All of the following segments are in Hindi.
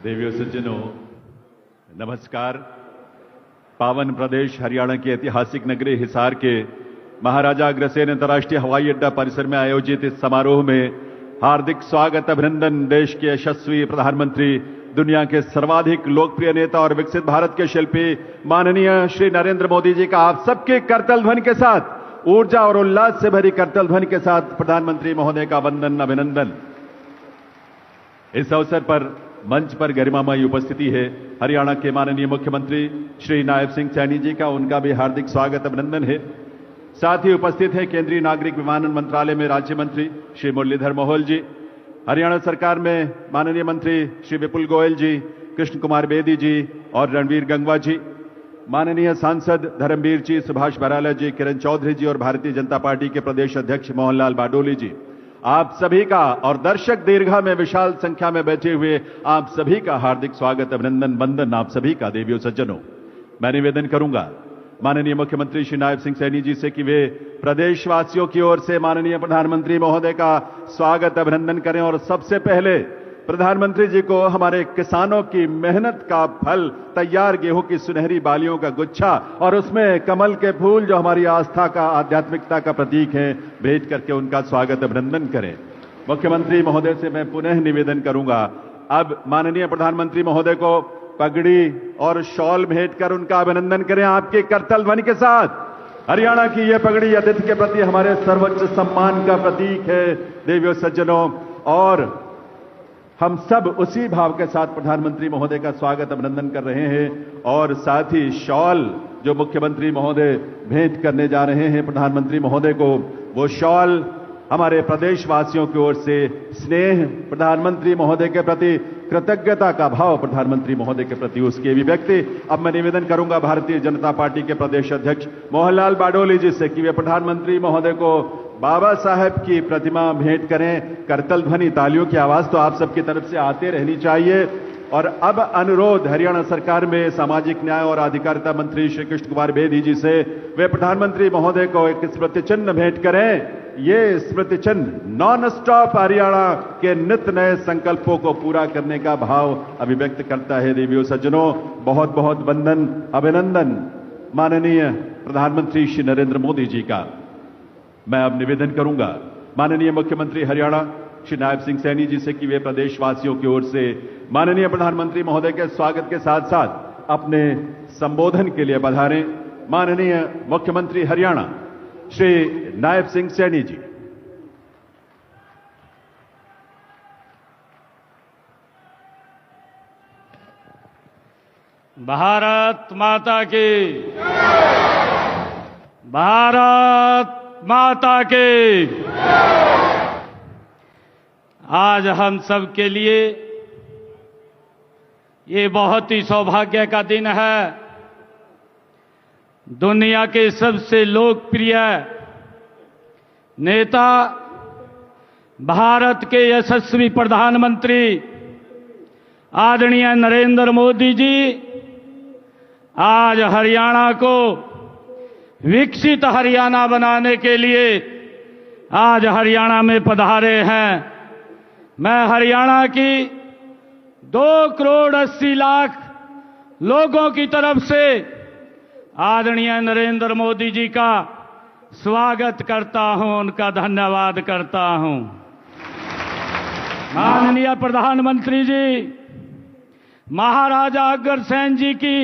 देवियों सज्जनों, नमस्कार। पावन प्रदेश हरियाणा की ऐतिहासिक नगरी हिसार के महाराजा अग्रसेन अंतर्राष्ट्रीय हवाई अड्डा परिसर में आयोजित इस समारोह में हार्दिक स्वागत अभिनंदन। देश के यशस्वी प्रधानमंत्री, दुनिया के सर्वाधिक लोकप्रिय नेता और विकसित भारत के शिल्पी माननीय श्री नरेंद्र मोदी जी का आप सबके करतल ध्वनि के साथ, ऊर्जा और उल्लास से भरी करतल ध्वनि के साथ प्रधानमंत्री महोदय का वंदन अभिनंदन। इस अवसर पर मंच पर गरिमामयी उपस्थिति है हरियाणा के माननीय मुख्यमंत्री श्री नायब सिंह सैनी जी का, उनका भी हार्दिक स्वागत अभिनंदन है। साथ ही उपस्थित है केंद्रीय नागरिक विमानन मंत्रालय में राज्य मंत्री श्री मुरलीधर मोहोल जी, हरियाणा सरकार में माननीय मंत्री श्री विपुल गोयल जी, कृष्ण कुमार बेदी जी और रणवीर गंगवा जी, माननीय सांसद धर्मवीर जी, सुभाष बराला जी, किरण चौधरी जी और भारतीय जनता पार्टी के प्रदेश अध्यक्ष मोहनलाल बाडोली जी, आप सभी का और दर्शक दीर्घा में विशाल संख्या में बैठे हुए आप सभी का हार्दिक स्वागत अभिनंदन वंदन आप सभी का। देवियों सज्जनों, मैं निवेदन करूंगा माननीय मुख्यमंत्री श्री नायब सिंह सैनी जी से कि वे प्रदेशवासियों की ओर से माननीय प्रधानमंत्री महोदय का स्वागत अभिनंदन करें और सबसे पहले प्रधानमंत्री जी को हमारे किसानों की मेहनत का फल, तैयार गेहूं की सुनहरी बालियों का गुच्छा और उसमें कमल के फूल जो हमारी आस्था का, आध्यात्मिकता का प्रतीक है, भेंट करके उनका स्वागत अभिनंदन करें। मुख्यमंत्री महोदय से मैं पुनः निवेदन करूंगा, अब माननीय प्रधानमंत्री महोदय को पगड़ी और शॉल भेंट कर उनका अभिनंदन करें आपके करतल ध्वनि के साथ। हरियाणा की यह पगड़ी अतिथि के प्रति हमारे सर्वोच्च सम्मान का प्रतीक है। देवियों सज्जनों, और हम सब उसी भाव के साथ प्रधानमंत्री महोदय का स्वागत अभिनंदन कर रहे हैं और साथ ही शॉल जो मुख्यमंत्री महोदय भेंट करने जा रहे हैं प्रधानमंत्री महोदय को, वो शॉल हमारे प्रदेशवासियों की ओर से स्नेह, प्रधानमंत्री महोदय के प्रति कृतज्ञता का भाव, प्रधानमंत्री महोदय के प्रति उसकी अभिव्यक्ति। अब मैं निवेदन करूंगा भारतीय जनता पार्टी के प्रदेश अध्यक्ष मोहनलाल बाडोली जी से कि वे प्रधानमंत्री महोदय को बाबा साहेब की प्रतिमा भेंट करें। करतल ध्वनि, तालियों की आवाज तो आप सबकी तरफ से आते रहनी चाहिए। और अब अनुरोध हरियाणा सरकार में सामाजिक न्याय और अधिकारिता मंत्री श्री कृष्ण कुमार बेदी जी से, वे प्रधानमंत्री महोदय को एक स्मृति चिन्ह भेंट करें। ये स्मृति चिन्ह नॉन स्टॉप हरियाणा के नित नए संकल्पों को पूरा करने का भाव अभिव्यक्त करता है। देवियों सज्जनों, बहुत बहुत वंदन अभिनंदन माननीय प्रधानमंत्री श्री नरेंद्र मोदी जी का। मैं अब निवेदन करूंगा माननीय मुख्यमंत्री हरियाणा श्री नायब सिंह सैनी जी से कि वे प्रदेशवासियों की ओर से माननीय प्रधानमंत्री महोदय के स्वागत के साथ साथ अपने संबोधन के लिए पधारें। माननीय मुख्यमंत्री हरियाणा श्री नायब सिंह सैनी जी। भारत माता की, भारत माता की। आज हम सब के लिए ये बहुत ही सौभाग्य का दिन है। दुनिया के सबसे लोकप्रिय नेता, भारत के यशस्वी प्रधानमंत्री आदरणीय नरेंद्र मोदी जी आज हरियाणा को विकसित हरियाणा बनाने के लिए आज हरियाणा में पधारे हैं। मैं हरियाणा की 2,80,00,000 लोगों की तरफ से आदरणीय नरेंद्र मोदी जी का स्वागत करता हूं, उनका धन्यवाद करता हूं। माननीय प्रधानमंत्री जी, महाराजा अग्रसेन जी की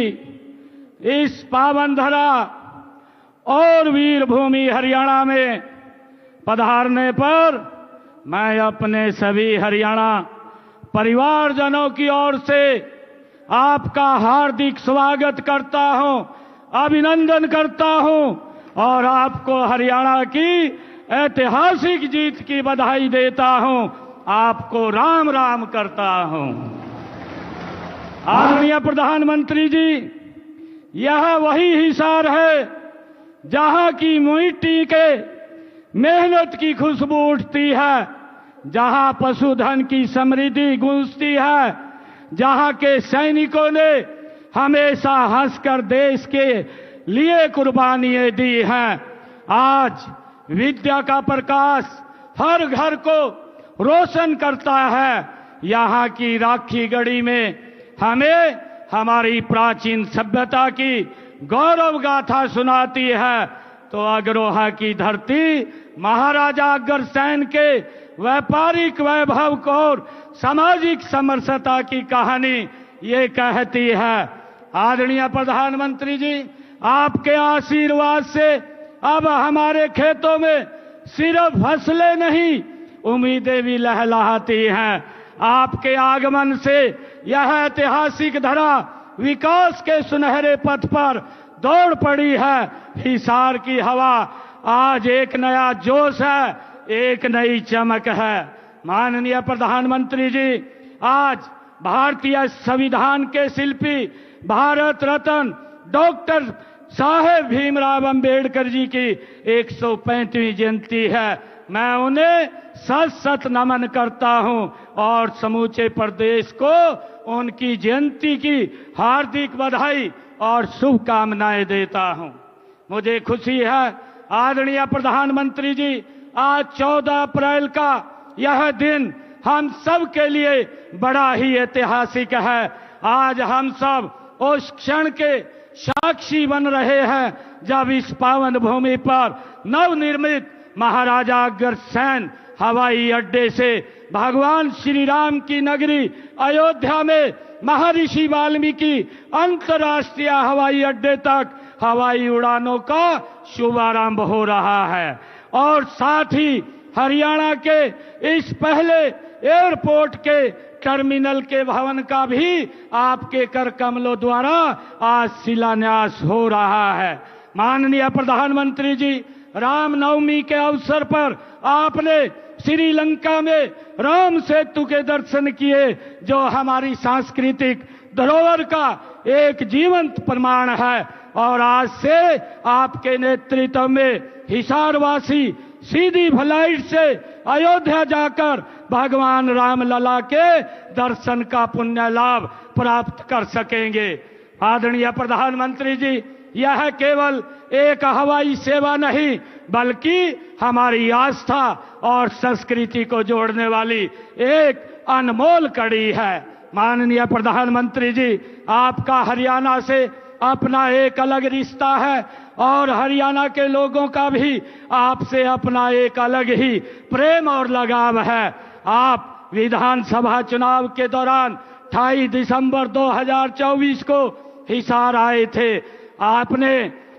इस पावन धरा और वीर भूमि हरियाणा में पधारने पर मैं अपने सभी हरियाणा परिवारजनों की ओर से आपका हार्दिक स्वागत करता हूं, अभिनंदन करता हूं और आपको हरियाणा की ऐतिहासिक जीत की बधाई देता हूं। आपको राम राम करता हूं। आदरणीय प्रधानमंत्री जी, यह वही हिसार है जहां की मिट्टी के मेहनत की खुशबू उठती है, जहां पशुधन की समृद्धि गूंजती है, जहां के सैनिकों ने हमेशा हंसकर देश के लिए कुर्बानियां दी हैं। आज विद्या का प्रकाश हर घर को रोशन करता है। यहाँ की राखी गढ़ी में हमें हमारी प्राचीन सभ्यता की गौरव गाथा सुनाती है। तो अग्रोहा की धरती महाराजा अग्रसेन के व्यापारिक वैभव को और सामाजिक समरसता की कहानी ये कहती है। आदरणीय प्रधानमंत्री जी, आपके आशीर्वाद से अब हमारे खेतों में सिर्फ फसलें नहीं, उम्मीदें भी लहलहाती हैं। आपके आगमन से यह ऐतिहासिक धरा विकास के सुनहरे पथ पर दौड़ पड़ी है। हिसार की हवा आज एक नया जोश है, एक नई चमक है। माननीय प्रधानमंत्री जी, आज भारतीय संविधान के शिल्पी भारत रत्न डॉक्टर साहेब भीमराव अंबेडकर जी की 135वीं जयंती है। मैं उन्हें सत सत नमन करता हूं और समूचे प्रदेश को उनकी जयंती की हार्दिक बधाई और शुभकामनाएं देता हूं। मुझे खुशी है आदरणीय प्रधानमंत्री जी, आज 14 अप्रैल का यह दिन हम सब के लिए बड़ा ही ऐतिहासिक है। आज हम सब उस क्षण के साक्षी बन रहे हैं जब इस पावन भूमि पर नवनिर्मित महाराजा अग्रसेन हवाई अड्डे से भगवान श्री राम की नगरी अयोध्या में महर्षि वाल्मीकि अंतर्राष्ट्रीय हवाई अड्डे तक हवाई उड़ानों का शुभारंभ हो रहा है। और साथ ही हरियाणा के इस पहले एयरपोर्ट के टर्मिनल के भवन का भी आपके कर कमलों द्वारा आज शिलान्यास हो रहा है। माननीय प्रधानमंत्री जी, रामनवमी के अवसर पर आपने श्रीलंका में राम सेतु के दर्शन किए, जो हमारी सांस्कृतिक धरोहर का एक जीवंत प्रमाण है। और आज से आपके नेतृत्व में हिसारवासी सीधी फ्लाइट से अयोध्या जाकर भगवान रामलला के दर्शन का पुण्य लाभ प्राप्त कर सकेंगे। आदरणीय प्रधानमंत्री जी, यह केवल एक हवाई सेवा नहीं बल्कि हमारी आस्था और संस्कृति को जोड़ने वाली एक अनमोल कड़ी है। माननीय प्रधानमंत्री जी, आपका हरियाणा से अपना एक अलग रिश्ता है और हरियाणा के लोगों का भी आपसे अपना एक अलग ही प्रेम और लगाव है। आप विधानसभा चुनाव के दौरान 28 दिसंबर 2024 को हिसार आए थे। आपने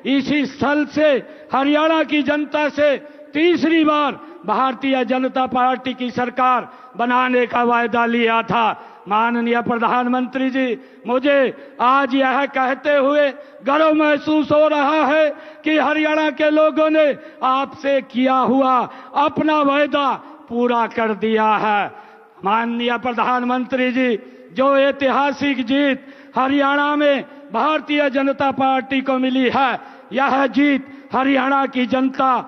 इसी स्थल से हरियाणा की जनता से तीसरी बार भारतीय जनता पार्टी की सरकार बनाने का वायदा लिया था। माननीय प्रधानमंत्री जी, मुझे आज यह कहते हुए गर्व महसूस हो रहा है कि हरियाणा के लोगों ने आपसे किया हुआ अपना वायदा पूरा कर दिया है। माननीय प्रधानमंत्री जी, जो ऐतिहासिक जीत हरियाणा में भारतीय जनता पार्टी को मिली है, यह जीत हरियाणा की जनता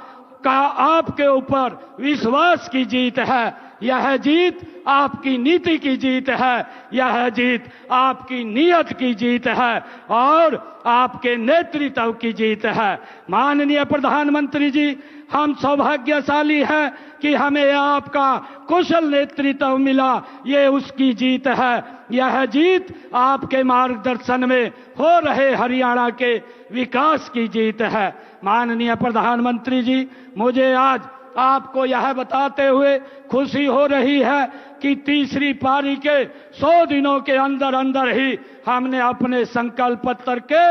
का आपके ऊपर विश्वास की जीत है। यह जीत आपकी नीति की जीत है, यह जीत आपकी नीयत की जीत है और आपके नेतृत्व की जीत है। माननीय प्रधानमंत्री जी, हम सौभाग्यशाली हैं कि हमें आपका कुशल नेतृत्व मिला, ये उसकी जीत है। यह जीत आपके मार्गदर्शन में हो रहे हरियाणा के विकास की जीत है। माननीय प्रधानमंत्री जी, मुझे आज आपको यह बताते हुए खुशी हो रही है कि तीसरी पारी के 100 दिनों के अंदर अंदर ही हमने अपने संकल्प पत्र के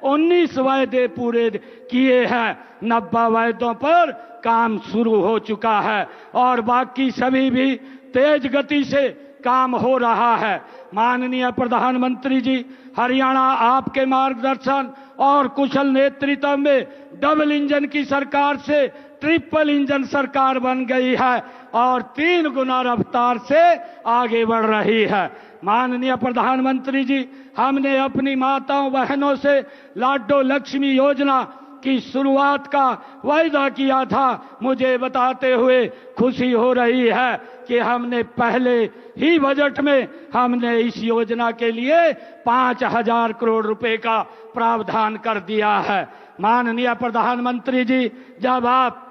19 वायदे पूरे किए हैं। 90 वायदों पर काम शुरू हो चुका है और बाकी सभी भी तेज गति से काम हो रहा है। माननीय प्रधानमंत्री जी, हरियाणा आपके मार्गदर्शन और कुशल नेतृत्व में डबल इंजन की सरकार से ट्रिपल इंजन सरकार बन गई है और 3 गुना रफ्तार से आगे बढ़ रही है। माननीय प्रधानमंत्री जी, हमने अपनी माताओं बहनों से लाडो लक्ष्मी योजना की शुरुआत का वायदा किया था। मुझे बताते हुए खुशी हो रही है कि हमने पहले ही बजट में हमने इस योजना के लिए 5000 करोड़ रुपए का प्रावधान कर दिया है। माननीय प्रधानमंत्री जी, जब आप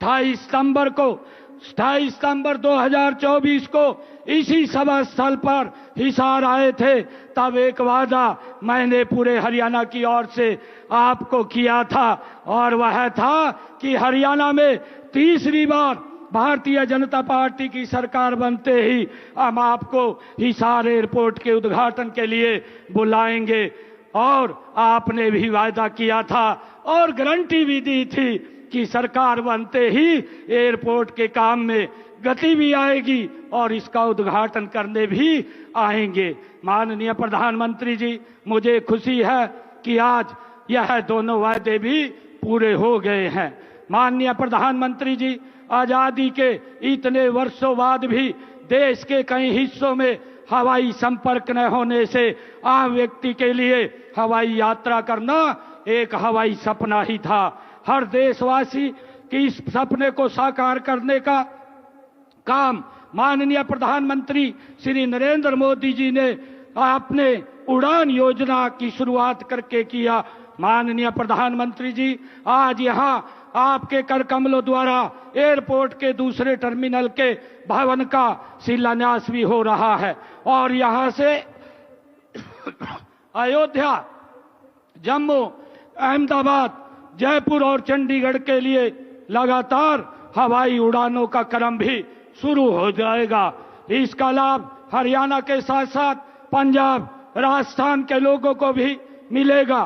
28 सितंबर को 28 सितंबर 2024 को इसी सभा स्थल पर हिसार आए थे, तब एक वादा मैंने पूरे हरियाणा की ओर से आपको किया था, और वह था कि हरियाणा में तीसरी बार भारतीय जनता पार्टी की सरकार बनते ही हम आपको हिसार एयरपोर्ट के उद्घाटन के लिए बुलाएंगे। और आपने भी वायदा किया था और गारंटी भी दी थी कि सरकार बनते ही एयरपोर्ट के काम में गति भी आएगी और इसका उद्घाटन करने भी आएंगे। माननीय प्रधानमंत्री जी, मुझे खुशी है कि आज यह दोनों वायदे भी पूरे हो गए हैं। माननीय प्रधानमंत्री जी, आजादी के इतने वर्षों बाद भी देश के कई हिस्सों में हवाई संपर्क न होने से आम व्यक्ति के लिए हवाई यात्रा करना एक हवाई सपना ही था। हर देशवासी की इस सपने को साकार करने का काम माननीय प्रधानमंत्री श्री नरेंद्र मोदी जी ने अपने उड़ान योजना की शुरुआत करके किया। माननीय प्रधानमंत्री जी, आज यहाँ आपके कर कमलों द्वारा एयरपोर्ट के दूसरे टर्मिनल के भवन का शिलान्यास भी हो रहा है और यहाँ से अयोध्या, जम्मू, अहमदाबाद, जयपुर और चंडीगढ़ के लिए लगातार हवाई उड़ानों का क्रम भी शुरू हो जाएगा। इसका लाभ हरियाणा के साथ साथ पंजाब, राजस्थान के लोगों को भी मिलेगा।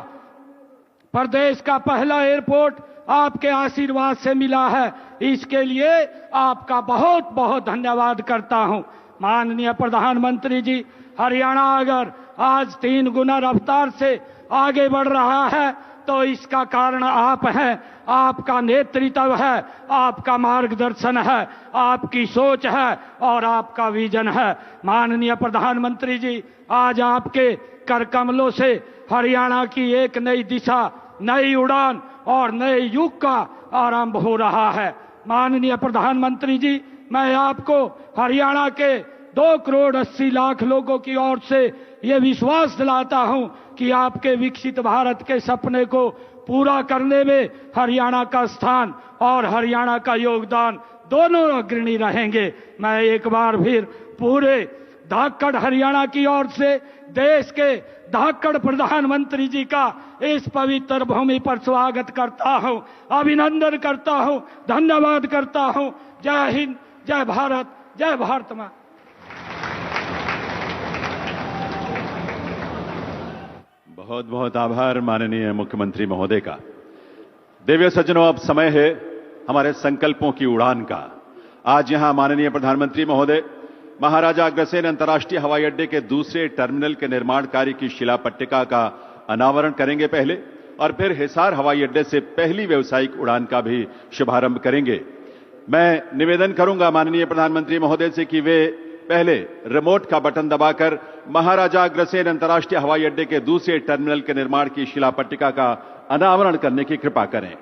प्रदेश का पहला एयरपोर्ट आपके आशीर्वाद से मिला है, इसके लिए आपका बहुत बहुत धन्यवाद करता हूं। माननीय प्रधानमंत्री जी, हरियाणा अगर आज 3 गुना रफ्तार से आगे बढ़ रहा है तो इसका कारण आप हैं, आपका नेतृत्व है, आपका मार्गदर्शन है, आपकी सोच है और आपका विजन है। माननीय प्रधानमंत्री जी, आज आपके कर कमलों से हरियाणा की एक नई दिशा, नई उड़ान और नए युग का आरंभ हो रहा है। माननीय प्रधानमंत्री जी, मैं आपको हरियाणा के 2 करोड़ 80 लाख लोगों की ओर से ये विश्वास दिलाता हूं कि आपके विकसित भारत के सपने को पूरा करने में हरियाणा का स्थान और हरियाणा का योगदान दोनों अग्रणी रहेंगे। मैं एक बार फिर पूरे धाकड़ हरियाणा की ओर से देश के धाकड़ प्रधानमंत्री जी का इस पवित्र भूमि पर स्वागत करता हूं, अभिनंदन करता हूं, धन्यवाद करता हूं। जय हिंद, जय भारत, जय भारत मां। बहुत बहुत आभार माननीय मुख्यमंत्री महोदय का। देवियों सज्जनों, अब समय है हमारे संकल्पों की उड़ान का। आज यहां माननीय प्रधानमंत्री महोदय महाराजा अग्रसेन अंतर्राष्ट्रीय हवाई अड्डे के दूसरे टर्मिनल के निर्माण कार्य की शिला पट्टिका का अनावरण करेंगे पहले, और फिर हिसार हवाई अड्डे से पहली व्यावसायिक उड़ान का भी शुभारंभ करेंगे। मैं निवेदन करूंगा माननीय प्रधानमंत्री महोदय से कि वे पहले रिमोट का बटन दबाकर महाराजा अग्रसेन अंतर्राष्ट्रीय हवाई अड्डे के दूसरे टर्मिनल के निर्माण की शिला पट्टिका का अनावरण करने की कृपा करें।